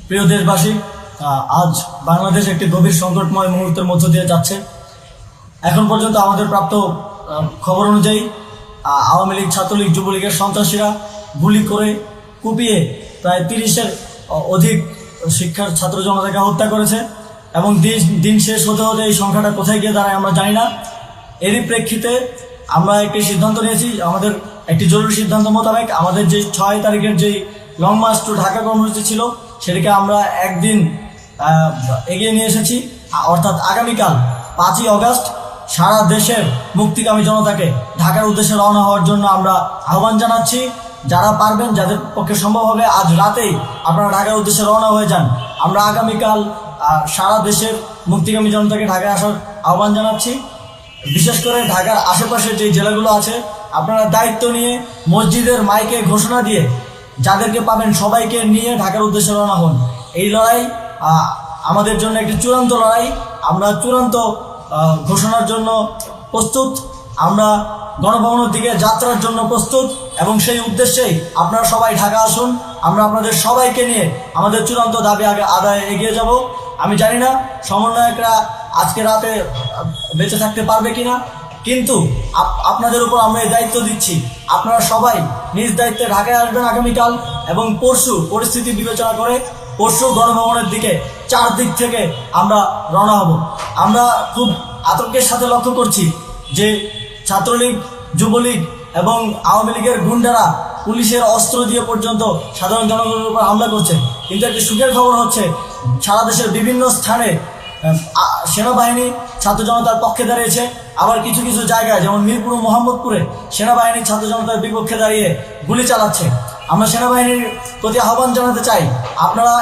প্রিয় দেশবাসী, আজ বাংলাদেশ একটি গভীর সংকটময় মুহূর্তের মধ্য দিয়ে যাচ্ছে। এখন পর্যন্ত আমাদের প্রাপ্ত খবর অনুযায়ী আওয়ামী লীগ, ছাত্রলীগ, যুবলীগের সন্ত্রাসীরা গুলি করে কুপিয়ে প্রায় 30-এর অধিক শিক্ষার ছাত্র জনতাকে হত্যা করেছে এবং দিন শেষ হতে হতে এই সংখ্যাটা কোথায় গিয়ে দাঁড়ায় আমরা জানি না। এরই প্রেক্ষিতে আমরা একটি সিদ্ধান্ত নিয়েছি, আমাদের একটি জরুরি সিদ্ধান্ত মোতাবেক আমাদের যে 6 তারিখের যে লং মার্চ টু ঢাকা কর্মসূচি ছিল সেটাকে আমরা একদিন এগিয়ে নিয়ে এসেছি। অর্থাৎ আগামীকাল 5ই অগাস্ট সারা দেশের মুক্তিকামী জনতাকে ঢাকার উদ্দেশ্যে রওনা হওয়ার জন্য আমরা আহ্বান জানাচ্ছি। যারা পারবেন, যাদের পক্ষে সম্ভব হবে, আজ রাতেই আপনারা ঢাকার উদ্দেশ্যে রওনা হয়ে যান। আমরা আগামীকাল সারা দেশের মুক্তিকামী জনতাকে ঢাকায় আসার আহ্বান জানাচ্ছি। বিশেষ করে ঢাকার আশেপাশের যে জেলাগুলো আছে, আপনারা দায়িত্ব নিয়ে মসজিদের মাইকে ঘোষণা দিয়ে যাদেরকে পাবেন সবাইকে নিয়ে ঢাকার উদ্দেশ্যে রওনা হন। এই লড়াই আমাদের জন্য একটি চূড়ান্ত লড়াই। আমরা চূড়ান্ত ঘোষণার জন্য প্রস্তুত, আমরা গণভবনের দিকে যাত্রার জন্য প্রস্তুত এবং সেই উদ্দেশ্যেই আপনারা সবাই ঢাকা আসুন। আমরা আপনাদের সবাইকে নিয়ে আমাদের চূড়ান্ত দাবি আদায়ে এগিয়ে যাব। আমি জানি না সমন্বয়করা আজকে রাতে বেঁচে থাকতে পারবে কিনা, কিন্তু আপনাদের উপর আমরা এই দায়িত্ব দিচ্ছি। আপনারা সবাই নিজ দায়িত্বে ঢাকায় আসবেন আগামীকাল এবং পরশু পরিস্থিতি বিবেচনা করে পরশু গণভবনের দিকে 4 দিক থেকে আমরা রওনা হব। আমরা খুব আতঙ্কের সাথে লক্ষ্য করছি যে ছাত্রলীগ, যুবলীগ এবং আওয়ামী লীগের গুন্ডারা পুলিশের অস্ত্র দিয়ে পর্যন্ত সাধারণ জনগণের উপর হামলা করছে। কিন্তু একটি সুখের খবর হচ্ছে, সারা দেশের বিভিন্ন স্থানে সেনাবাহিনী ছাত্র জনতার পক্ষে দাঁড়িয়েছে। আবার কিছু কিছু জায়গায় যেমন মিরপুর ও মোহাম্মদপুরে সেনাবাহিনী ছাত্র জনতার বিপক্ষে দাঁড়িয়ে গুলি চালাচ্ছে। আমরা সেনাবাহিনীর প্রতি আহ্বান জানাতে চাই, আপনারা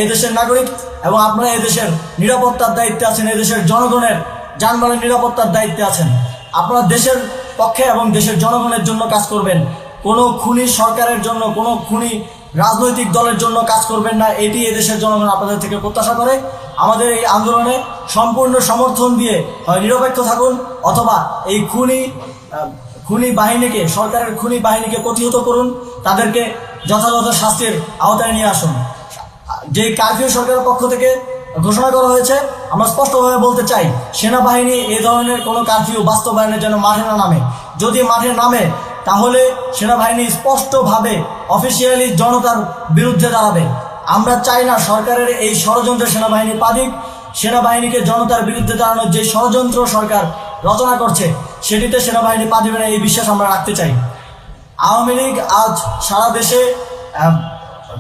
এদেশের নাগরিক এবং আপনারা এদেশের নিরাপত্তার দায়িত্বে আছেন, এদেশের জনগণের যানবাহনের নিরাপত্তার দায়িত্বে আছেন। আপনারা দেশের পক্ষে এবং দেশের জনগণের জন্য কাজ করবেন। কোনো খুনি সরকারের জন্য, কোনো খুনি রাজনৈতিক দলের জন্য কাজ করবেন না। এটি এদেশের জনগণ আপনাদের থেকে প্রত্যাশা করে। আমাদের এই আন্দোলনে সম্পূর্ণ সমর্থন দিয়ে হয় নিরপেক্ষ থাকুন, অথবা এই খুনি বাহিনীকে, সরকারের খুনি বাহিনীকে প্রতিহত করুন, তাদেরকে যথাযথ শাস্তির আওতায় নিয়ে আসুন। যে কারফিউ সরকারের পক্ষ থেকে ঘোষণা করা হয়েছে, আমরা স্পষ্টভাবে বলতে চাই, সেনাবাহিনী এ ধরনের কোনো কারফিউ বাস্তবায়নের জন্য মাঠে না নামে। যদি মাঠে নামে তাহলে সেনাবাহিনী স্পষ্টভাবে অফিসিয়ালি জনতার বিরুদ্ধে দাঁড়াবে। আমরা চাই না সরকারের এই ষড়যন্ত্রে সেনাবাহিনী পা দিক। সেনাবাহিনীকে জনতার বিরুদ্ধে দাঁড়ানোর যে ষড়যন্ত্র সরকার রচনা করছে সেটিতে সেনাবাহিনী পা দিবে না, এই বিশ্বাস আমরা রাখতে চাই। আওয়ামী লীগ আজ সারা দেশে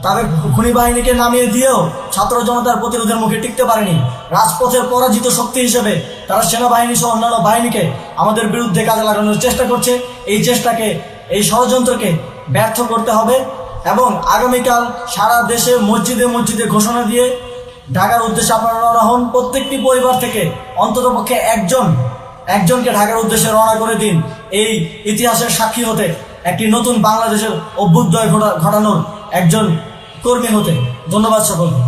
তাদের খুনি বাহিনীকে নামিয়ে দিয়েও ছাত্র জনতার প্রতিরোধের মুখে টিকতে পারেনি। রাজপথের পরাজিত শক্তি হিসেবে তারা সেনাবাহিনী সহ অন্যান্য বাহিনীকে আমাদের বিরুদ্ধে কাজে লাগানোর চেষ্টা করছে। এই চেষ্টাকে, এই ষড়যন্ত্রকে ব্যর্থ করতে হবে এবং আগামীকাল সারা দেশে মসজিদে মসজিদে ঘোষণা দিয়ে ঢাকার উদ্দেশ্যে আপনারা রওনা হন। প্রত্যেকটি পরিবার থেকে অন্ততপক্ষে একজনকে ঢাকার উদ্দেশ্যে রওনা করে দিন, এই ইতিহাসের সাক্ষী হতে, একটি নতুন বাংলাদেশের অভ্যুদয় ঘটানোর একজন কর্মী হতে। ধন্যবাদ সকলকে।